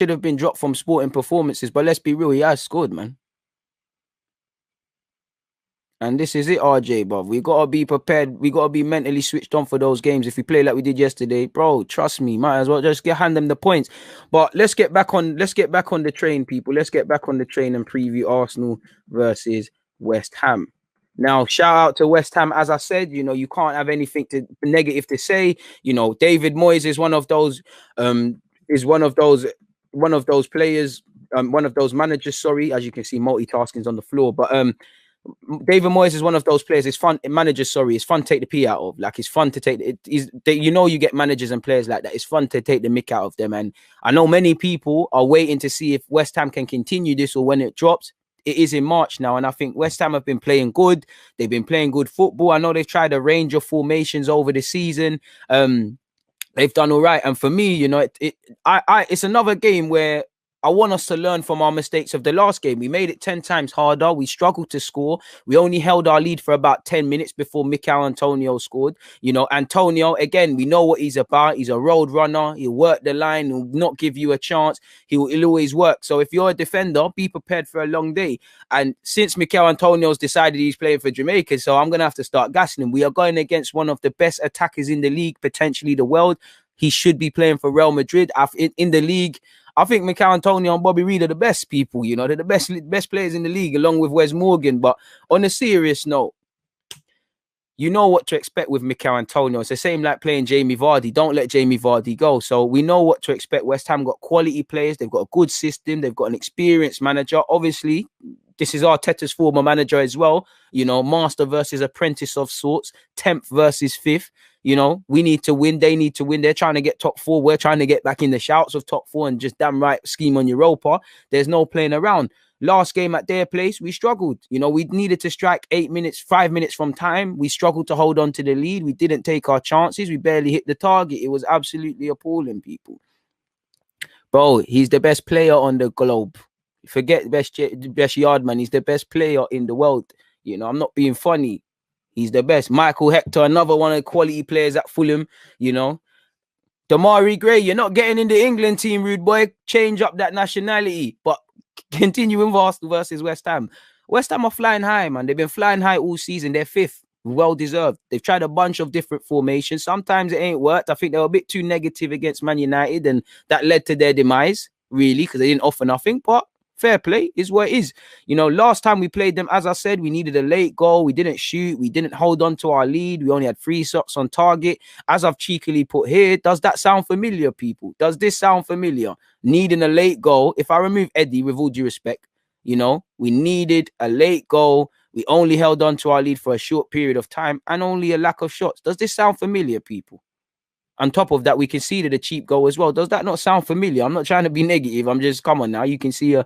should have been dropped from sporting performances, but let's be real, he has scored, man. And this is it, RJ, bro. We gotta be prepared. We gotta be mentally switched on for those games. If we play like we did yesterday, bro, hand them the points. But let's get back on the train, people. Let's get back on the train and preview Arsenal versus West Ham. Now, shout out to West Ham. As I said, you can't have anything negative to say. David Moyes is one of those players, one of those managers, sorry, as you can see, multitasking's on the floor. But David Moyes is one of those players. It's fun. It's fun to take the pee out of. Like, it's fun to take it. You get managers and players like that. It's fun to take the mick out of them. And I know many people are waiting to see if West Ham can continue this or when it drops. It is in March now, and I think West Ham have been playing good. They've been playing good football. I know they've tried a range of formations over the season. They've done all right. And for me, it's another game where I want us to learn from our mistakes of the last game. We made it 10 times harder. We struggled to score. We only held our lead for about 10 minutes before Mikel Antonio scored. Antonio, again, we know what he's about. He's a road runner. He'll work the line. He'll not give you a chance. He'll always work. So if you're a defender, be prepared for a long day. And since Mikel Antonio's decided he's playing for Jamaica, so I'm going to have to start gassing him. We are going against one of the best attackers in the league, potentially the world. He should be playing for Real Madrid. In the league, I think Mikel Antonio and Bobby Reed are the best people. They're the best players in the league, along with Wes Morgan. But on a serious note, you know what to expect with Mikel Antonio. It's the same like playing Jamie Vardy. Don't let Jamie Vardy go. So we know what to expect. West Ham got quality players. They've got a good system. They've got an experienced manager. Obviously, this is Arteta's former manager as well. Master versus apprentice of sorts. 10th versus 5th. We need to win. They need to win. They're trying to get top 4. We're trying to get back in the shouts of top 4 and just damn right scheme on Europa. There's no playing around. Last game at their place, we struggled. We needed to strike 5 minutes from time. We struggled to hold on to the lead. We didn't take our chances. We barely hit the target. It was absolutely appalling, people. Bro, he's the best player on the globe. Forget best yard man. He's the best player in the world. I'm not being funny. He's the best. Michael Hector, another one of the quality players at Fulham. Damari Gray, you're not getting in the England team, rude boy. Change up that nationality. But continuing Arsenal versus West Ham. West Ham are flying high, man. They've been flying high all season. They're 5th. Well deserved. They've tried a bunch of different formations. Sometimes it ain't worked. I think they were a bit too negative against Man United, and that led to their demise, really, because they didn't offer nothing. But fair play is what it is. Last time we played them, as I said, we needed a late goal. We didn't shoot. We didn't hold on to our lead. We only had 3 shots on target. As I've cheekily put here, does that sound familiar, people? Does this sound familiar? Needing a late goal. If I remove Eddie, with all due respect, we needed a late goal. We only held on to our lead for a short period of time and only a lack of shots. Does this sound familiar, people? On top of that, we conceded a cheap goal as well. Does that not sound familiar? I'm not trying to be negative. I'm just, come on now. You can see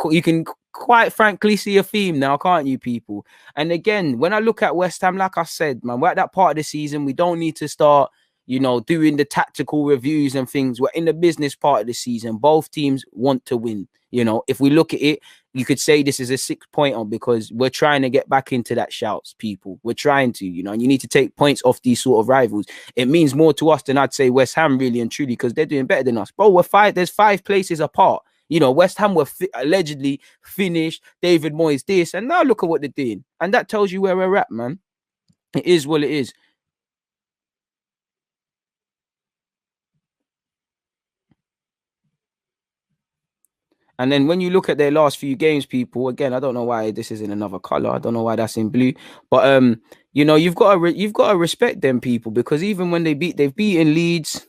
you can quite frankly see a theme now, can't you, people? And again, when I look at West Ham, like I said, man, we're at that part of the season. We don't need to start, doing the tactical reviews and things. We're in the business part of the season. Both teams want to win. If we look at it, you could say this is a 6-pointer because we're trying to get back into that shouts, people. We're trying to, and you need to take points off these sort of rivals. It means more to us than I'd say West Ham, really and truly, because they're doing better than us. Bro, there's 5 places apart. West Ham were allegedly finished. David Moyes this, and now look at what they're doing. And that tells you where we're at, man. It is what it is. And then when you look at their last few games, people, again, I don't know why this is in another color. I don't know why that's in blue. But you've got to respect them, people, because even when they've beaten Leeds,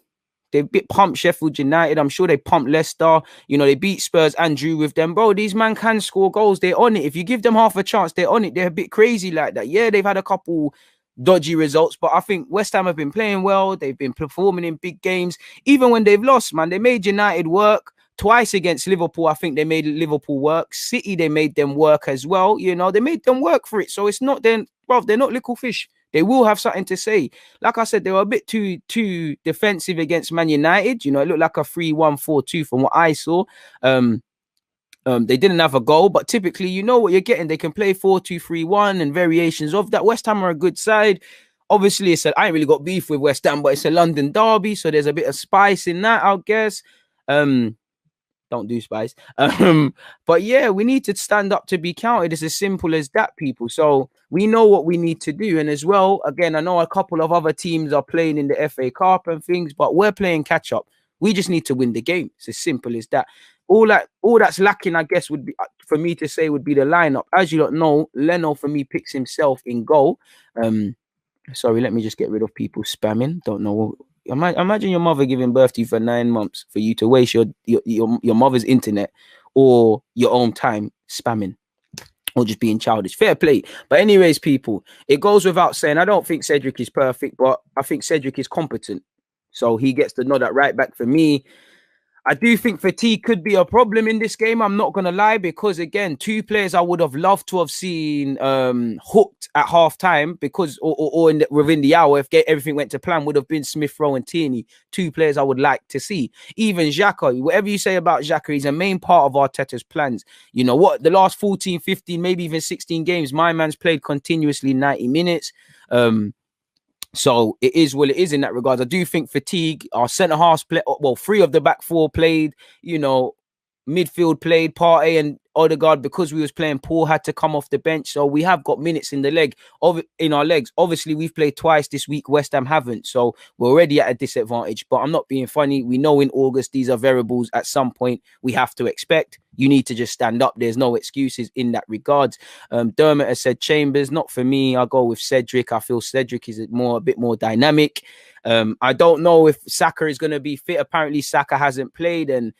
they've pumped Sheffield United. I'm sure they pumped Leicester. They beat Spurs and drew with them. Bro, these man can score goals. They're on it. If you give them half a chance, they're on it. They're a bit crazy like that. Yeah, they've had a couple dodgy results, but I think West Ham have been playing well. They've been performing in big games. Even when they've lost, man, they made United work. Twice against Liverpool, I think they made Liverpool work. City, they made them work as well. They made them work for it. So it's not then, bro, they're not little fish. They will have something to say. Like I said, they were a bit too defensive against Man United. It looked like a 3-1-4-2 from what I saw. They didn't have a goal, but typically, you know what you're getting. They can play 4-2-3-1 and variations of that. West Ham are a good side. Obviously, I ain't really got beef with West Ham, but it's a London derby, so there's a bit of spice in that, I guess. Don't do spice. But yeah, we need to stand up to be counted. It's as simple as that, people. So we know what we need to do. And as well, again, I know a couple of other teams are playing in the FA Cup and things, but we're playing catch up. We just need to win the game. It's as simple as that. All that's lacking, I guess, would be for me to say would be the lineup. As you don't know, Leno for me picks himself in goal. Sorry, let me just get rid of people spamming. Don't know. Imagine your mother giving birth to you for 9 months for you to waste your mother's internet or your own time spamming or just being childish. Fair play. But anyways, people, it goes without saying, I don't think Cedric is perfect, but I think Cedric is competent. So he gets the nod at right back for me. I do think fatigue could be a problem in this game. I'm not going to lie, because again, two players I would have loved to have seen hooked at half time because, or within the hour, if everything went to plan, would have been Smith Rowe and Tierney. Two players I would like to see. Even Xhaka, whatever you say about Xhaka, he's a main part of Arteta's plans. You know what? The last 14, 15, maybe even 16 games, my man's played continuously 90 minutes. So it is what it is in that regard. I do think fatigue, our centre halves play, well, 3 of the back 4 played, you know, midfield played, Partey and Odegaard, because we was playing poor, had to come off the bench. So we have got minutes in our legs. Obviously, we've played twice this week. West Ham haven't. So we're already at a disadvantage. But I'm not being funny. We know in August, these are variables at some point we have to expect. You need to just stand up. There's no excuses in that regards. Dermot has said Chambers. Not for me. I'll go with Cedric. I feel Cedric is a bit more dynamic. I don't know if Saka is going to be fit. Apparently, Saka hasn't played, and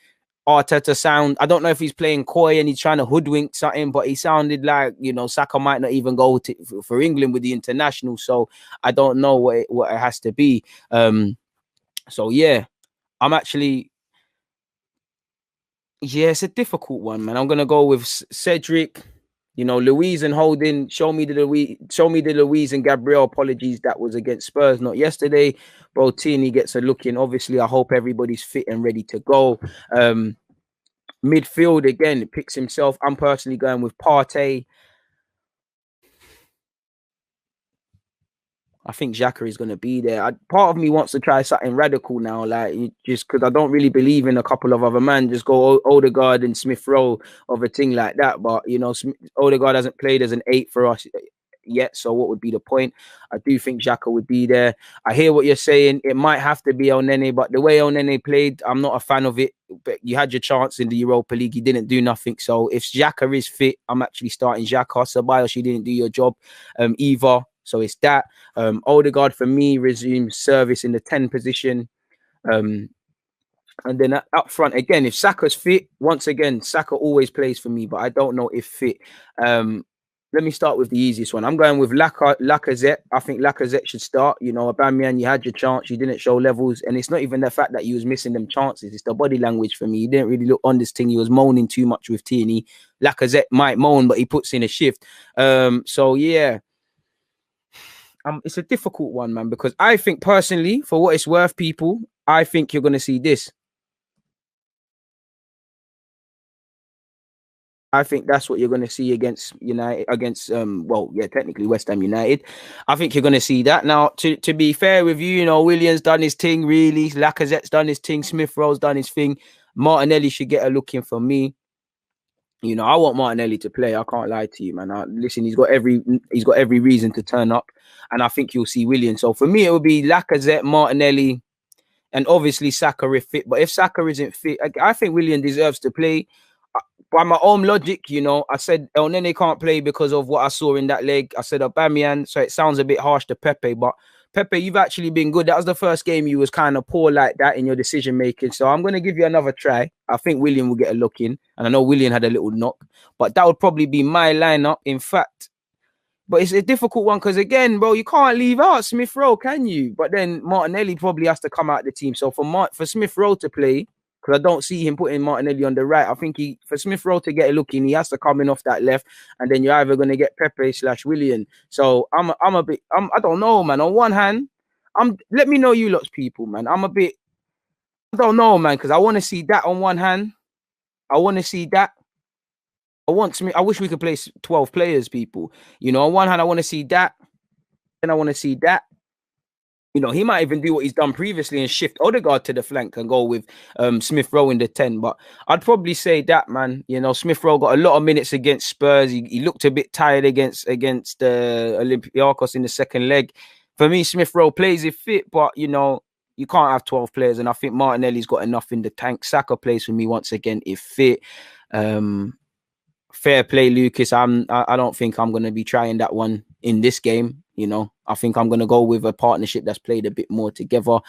Arteta I don't know if he's playing coy and he's trying to hoodwink something, but he sounded like, you know, Saka might not even go for England with the international. So I don't know what it has to be. So yeah, it's a difficult one, man. I'm gonna go with Cedric. You know, Louise and Holding. Show me the Louise and Gabriel. Apologies, that was against Spurs, not yesterday. Bro, Tierney gets a look in. Obviously, I hope everybody's fit and ready to go. Midfield again, it picks himself. I'm personally going with Partey. I think Xhaka is going to be there. Part of me wants to try something radical now, like just because I don't really believe in a couple of other men. Just go Odegaard and Smith Rowe of a thing like that. But you know, Odegaard hasn't played as an 8 for us yet, so what would be the point? I do think Xhaka would be there. I hear what you're saying. It might have to be El Nene, but the way El Nene played, I'm not a fan of it. But you had your chance in the Europa League, you didn't do nothing. So if Xhaka is fit, I'm actually starting Xhaka. Ceballos, you didn't do your job either. So it's that. Odegaard for me resumes service in the 10 position. And then up front, again, if Saka's fit, once again, Saka always plays for me, but I don't know if fit. Let me start with the easiest one. I'm going with Lacazette. I think Lacazette should start. You know, Aubameyang, you had your chance. You didn't show levels. And it's not even the fact that you was missing them chances. It's the body language for me. He didn't really look on this thing. He was moaning too much with Tierney. Lacazette might moan, but he puts in a shift. So, yeah. It's a difficult one, man, because I think personally, for what it's worth, people, I think you're going to see this. I think that's what you're going to see against United, technically West Ham United. I think you're going to see that. Now, to be fair with you, you know, Willian's done his thing, really. Lacazette's done his thing. Smith Rowe's done his thing. Martinelli should get a look in for me. You know, I want Martinelli to play. I can't lie to you, man. Listen, he's got every reason to turn up, and I think you'll see Willian. So for me, it would be Lacazette, Martinelli, and obviously Saka if fit. But if Saka isn't fit, I think Willian deserves to play. By my own logic, you know, I said El Nene can't play because of what I saw in that leg. I said Aubameyang, so it sounds a bit harsh to Pepe, but Pepe, you've actually been good. That was the first game you was kind of poor like that in your decision making. So I'm going to give you another try. I think Willian will get a look in, and I know Willian had a little knock, but that would probably be my lineup. In fact, but it's a difficult one because again, bro, you can't leave out Smith Rowe, can you? But then Martinelli probably has to come out of the team. So for Smith Rowe to play, because I don't see him putting Martinelli on the right. I think for Smith Rowe to get a look in, he has to come in off that left, and then you're either going to get Pepe/Willian. So I don't know, man. On one hand, let me know you lots people, man. I don't know, man, because I want to see that on one hand. I want to see that. I wish we could play 12 players, people. You know, on one hand, I want to see that, and I want to see that. You know, he might even do what he's done previously and shift Odegaard to the flank and go with Smith Rowe in the 10. But I'd probably say that, man. You know, Smith Rowe got a lot of minutes against Spurs. He looked a bit tired against Olympiacos in the second leg. For me, Smith Rowe plays if fit, but you know, you can't have 12 players. And I think Martinelli's got enough in the tank. Saka plays for me once again if fit. Fair play, Lucas. I don't think I'm gonna be trying that one in this game. You know, I think I'm gonna go with a partnership that's played a bit more together.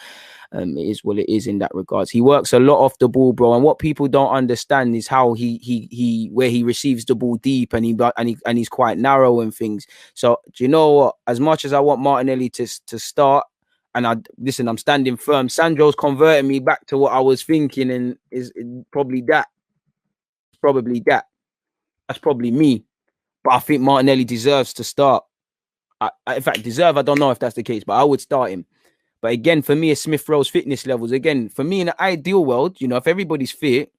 It is what it is in that regards. He works a lot off the ball, bro. And what people don't understand is how he where he receives the ball deep and he's quite narrow and things. So do you know what? As much as I want Martinelli to start, and I'm standing firm. Sandro's converting me back to what I was thinking, and is probably that. That's probably me. But I think Martinelli deserves to start. In fact, I don't know if that's the case, but I would start him. But again, for me, it's Smith Rowe's fitness levels. Again, for me, in the ideal world, you know, if everybody's fit,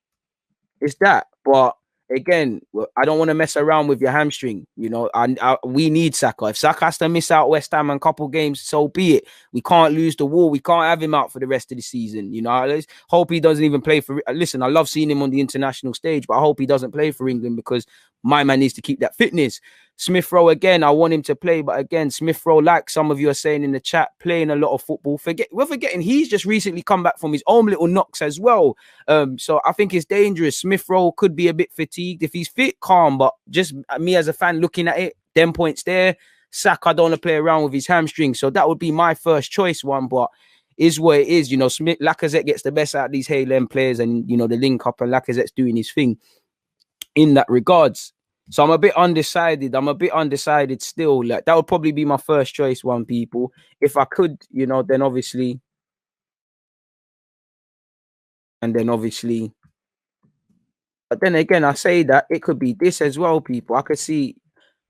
it's that. But again, I don't want to mess around with your hamstring. You know, we need Saka. If Saka has to miss out West Ham and a couple games, so be it. We can't lose the war. We can't have him out for the rest of the season. You know, let's hope he doesn't even play for. Listen, I love seeing him on the international stage, but I hope he doesn't play for England because my man needs to keep that fitness. Smith Rowe, again, I want him to play, but again, Smith Rowe, like some of you are saying in the chat, playing a lot of football. We're forgetting he's just recently come back from his own little knocks as well. So I think it's dangerous. Smith Rowe could be a bit fatigued. If he's fit, calm, but just me as a fan looking at it, them points there. Saka don't want to play around with his hamstring. So that would be my first choice one, but is what it is. You know, Lacazette gets the best out of these Haaland players and, you know, the link up and Lacazette's doing his thing in that regards. So I'm a bit undecided still. Like that would probably be my first choice one, people. If I could, you know, then obviously. But then again, I say that it could be this as well, people. I could see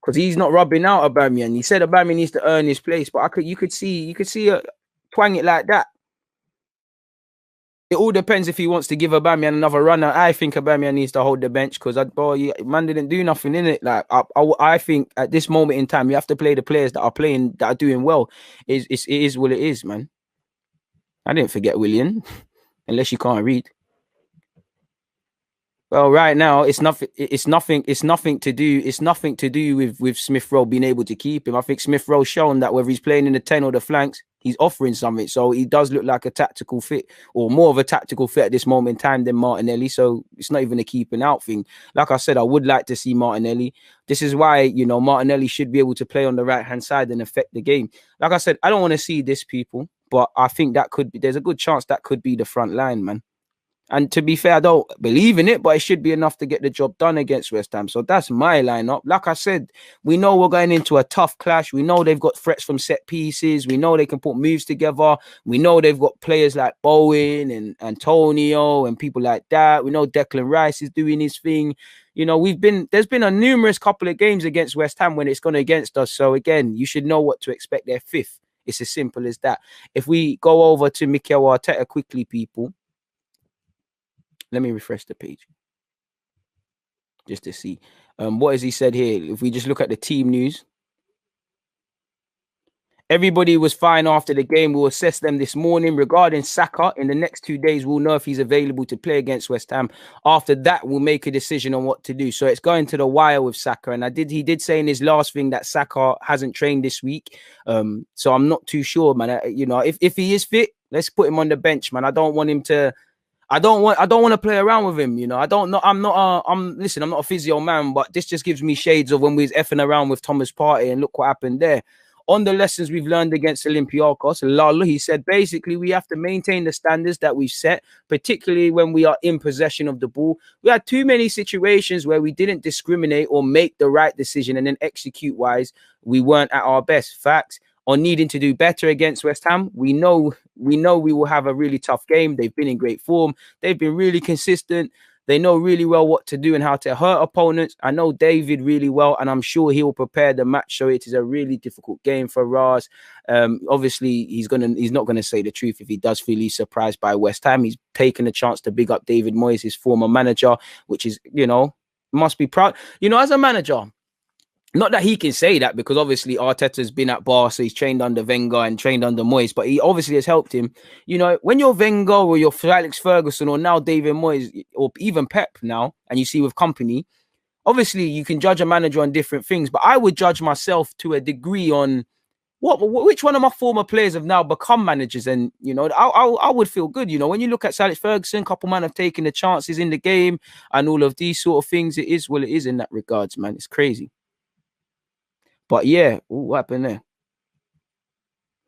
because he's not rubbing out Aubameyang. He said Aubameyang needs to earn his place, but you could see a twang it like that. It all depends if he wants to give Aubameyang another runner. I think Aubameyang needs to hold the bench because man didn't do nothing in it. Like I think at this moment in time, you have to play the players that are doing well. It is what it is, man. I didn't forget William, unless you can't read. Well, right now it's nothing to do with Smith Rowe being able to keep him. I think Smith Rowe's shown that whether he's playing in the 10 or the flanks, he's offering something. So he does look like a tactical fit, or more of a tactical fit at this moment in time than Martinelli. So it's not even a keeping out thing. Like I said, I would like to see Martinelli. This is why, you know, Martinelli should be able to play on the right-hand side and affect the game. Like I said, I don't want to see this, people, but I think there's a good chance that could be the front line, man. And to be fair, I don't believe in it, but it should be enough to get the job done against West Ham. So that's my lineup. Like I said, we know we're going into a tough clash. We know they've got threats from set pieces. We know they can put moves together. We know they've got players like Bowen and Antonio and people like that. We know Declan Rice is doing his thing. You know, there's been a numerous couple of games against West Ham when it's gone against us. So again, you should know what to expect there. Fifth. It's as simple as that. If we go over to Mikel Arteta quickly, people. Let me refresh the page just to see. What has he said here? If we just look at the team news, everybody was fine after the game. We'll assess them this morning. Regarding Saka, in the next 2 days, we'll know if he's available to play against West Ham. After that, we'll make a decision on what to do. So it's going to the wire with Saka. And he did say in his last thing that Saka hasn't trained this week. So I'm not too sure, man. You know, if he is fit, let's put him on the bench, man. I don't want him to. I don't want to play around with him, you know. I'm not a physio man, but this just gives me shades of when we was effing around with Thomas Partey and look what happened there. On the lessons we've learned against Olympiacos, Lalo, he said, basically, we have to maintain the standards that we've set, particularly when we are in possession of the ball. We had too many situations where we didn't discriminate or make the right decision, and then execute-wise, we weren't at our best. Facts. On needing to do better against West Ham, we know we will have a really tough game. They've been in great form. They've been really consistent. They know really well what to do and how to hurt opponents. I know David really well, and I'm sure he will prepare the match. So it is a really difficult game for Raz. Obviously, he's not gonna say the truth if he does feel he's surprised by West Ham. He's taken a chance to big up David Moyes, his former manager, which is, you know, must be proud. You know, as a manager, Not that he can say that, because obviously Arteta's been at Barca, he's trained under Wenger and trained under Moyes, but he obviously has helped him. You know, when you're Wenger or you're Alex Ferguson or now David Moyes or even Pep now, and you see with company, obviously you can judge a manager on different things, but I would judge myself to a degree on which one of my former players have now become managers, and you know, I would feel good. You know, when you look at Alex Ferguson, a couple man have taken the chances in the game and all of these sort of things. It is what it is in that regards, man. It's crazy. But yeah, what happened there?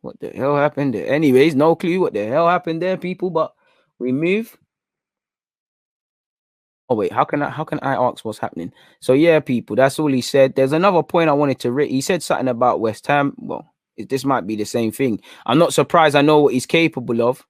What the hell happened there? Anyways, no clue what the hell happened there, people. But we move. Oh wait, how can I ask what's happening? So yeah, people, that's all he said. There's another point I wanted to read. He said something about West Ham. Well, this might be the same thing. I'm not surprised. I know what he's capable of.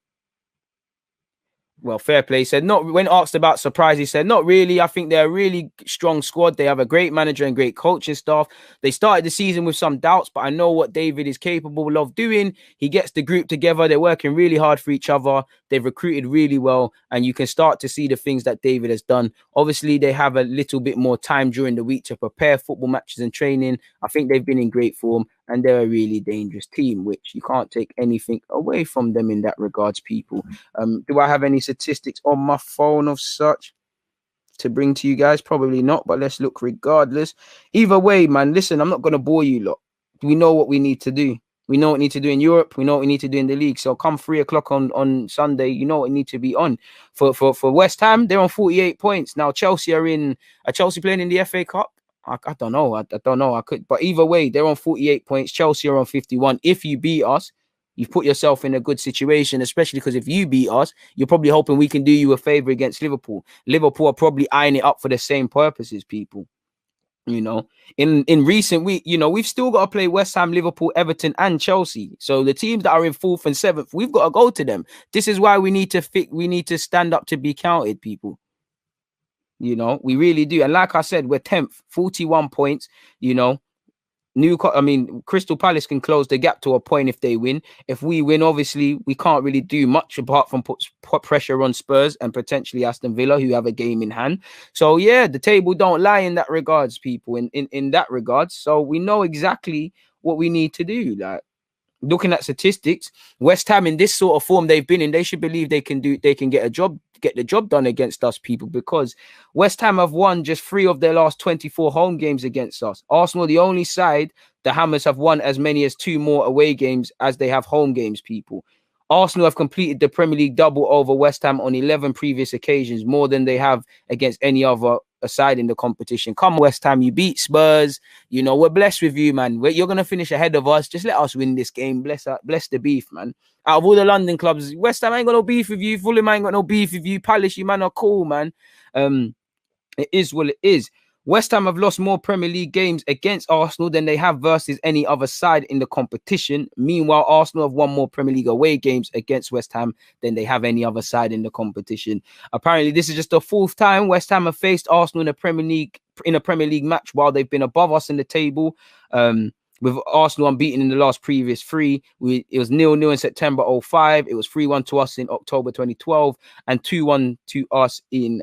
Well, fair play. He said, not when asked about surprise, he said, not really. I think they're a really strong squad. They have a great manager and great coaching staff. They started the season with some doubts, but I know what David is capable of doing. He gets the group together. They're working really hard for each other. They've recruited really well, and you can start to see the things that David has done. Obviously, they have a little bit more time during the week to prepare football matches and training. I think they've been in great form, and they're a really dangerous team, which you can't take anything away from them in that regards, people. Do I have any statistics on my phone of such to bring to you guys? Probably not, but let's look regardless. Either way, man, listen, I'm not going to bore you lot. We know what we need to do. We know what we need to do in Europe. We know what we need to do in the league. So come 3:00 on Sunday, you know what we need to be on. For West Ham, they're on 48 points. Now Chelsea are Chelsea playing in the FA Cup? I don't know. I don't know. I could, but either way, they're on 48 points. Chelsea are on 51. If you beat us, you've put yourself in a good situation, especially because if you beat us, you're probably hoping we can do you a favor against Liverpool. Liverpool are probably eyeing it up for the same purposes, people. You know, in recent week, you know, we've still got to play West Ham, Liverpool, Everton, and Chelsea. So the teams that are in 4th and 7th, we've got to go to them. This is why we need to stand up to be counted, people. You know, we really do. And like I said, we're 10th, 41 points, you know. Crystal Palace can close the gap to a point if they win. If we win, obviously, we can't really do much apart from put pressure on Spurs and potentially Aston Villa, who have a game in hand. So, yeah, the table don't lie in that regards, people, in that regards. So we know exactly what we need to do. Like, looking at statistics, West Ham in this sort of form they've been in, they should believe they can get the job done against us, people, because West Ham have won just 3 of their last 24 home games against us. Arsenal, the only side, the Hammers have won as many as 2 more away games as they have home games, people. Arsenal have completed the Premier League double over West Ham on 11 previous occasions, more than they have against any other side in the competition. Come West Ham, you beat Spurs. You know, we're blessed with you, man. You're going to finish ahead of us. Just let us win this game. Bless the beef, man. Out of all the London clubs, West Ham ain't got no beef with you. Fulham ain't got no beef with you. Palace, you man are cool, man. It is what it is. West Ham have lost more Premier League games against Arsenal than they have versus any other side in the competition. Meanwhile, Arsenal have won more Premier League away games against West Ham than they have any other side in the competition. Apparently, this is just the 4th time West Ham have faced Arsenal in a Premier League match while they've been above us in the table. With Arsenal unbeaten in the last previous 3. It was 0-0 in September 2005. It was 3-1 to us in October 2012 and 2-1 to us in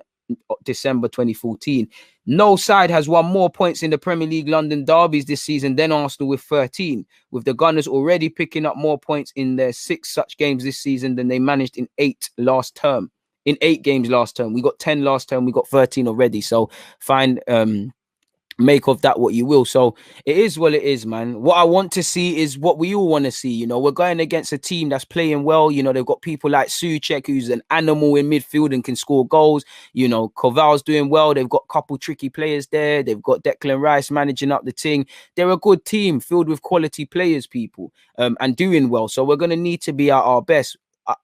December 2014. No side has won more points in the Premier League London derbies this season than Arsenal with 13, with the Gunners already picking up more points in their 6 such games this season than they managed in 8 last term. In 8 games last term. We got 10 last term, we got 13 already. So find make of that what you will. So it is what it is, man. What I want to see is what we all want to see. You know, we're going against a team that's playing well. You know, they've got people like Souček, who's an animal in midfield and can score goals. You know, Koval's doing well. They've got a couple tricky players there. They've got Declan Rice managing up the thing. They're a good team filled with quality players, people, and doing well. So we're going to need to be at our best.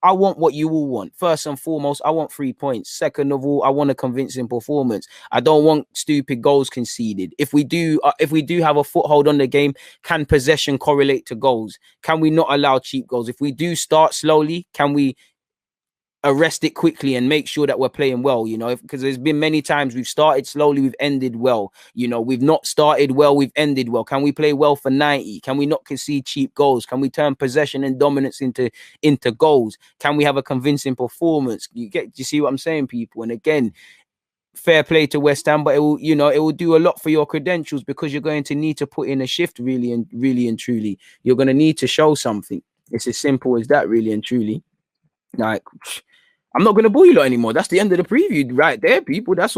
I want what you all want. First and foremost, I want 3 points. Second of all, I want a convincing performance. I don't want stupid goals conceded. If we do have a foothold on the game, can possession correlate to goals? Can we not allow cheap goals? If we do start slowly, can we arrest it quickly and make sure that we're playing well, you know, because there's been many times we've started slowly, we've ended well, you know, we've not started well, we've ended well. Can we play well for 90? Can we not concede cheap goals? Can we turn possession and dominance into goals? Can we have a convincing performance? You see what I'm saying, people? And again, fair play to West Ham, but it will, it will do a lot for your credentials, because you're going to need to put in a shift, really and truly. You're going to need to show something. It's as simple as that, really and truly. Like, I'm not going to bore you lot anymore. That's the end of the preview right there, people. That's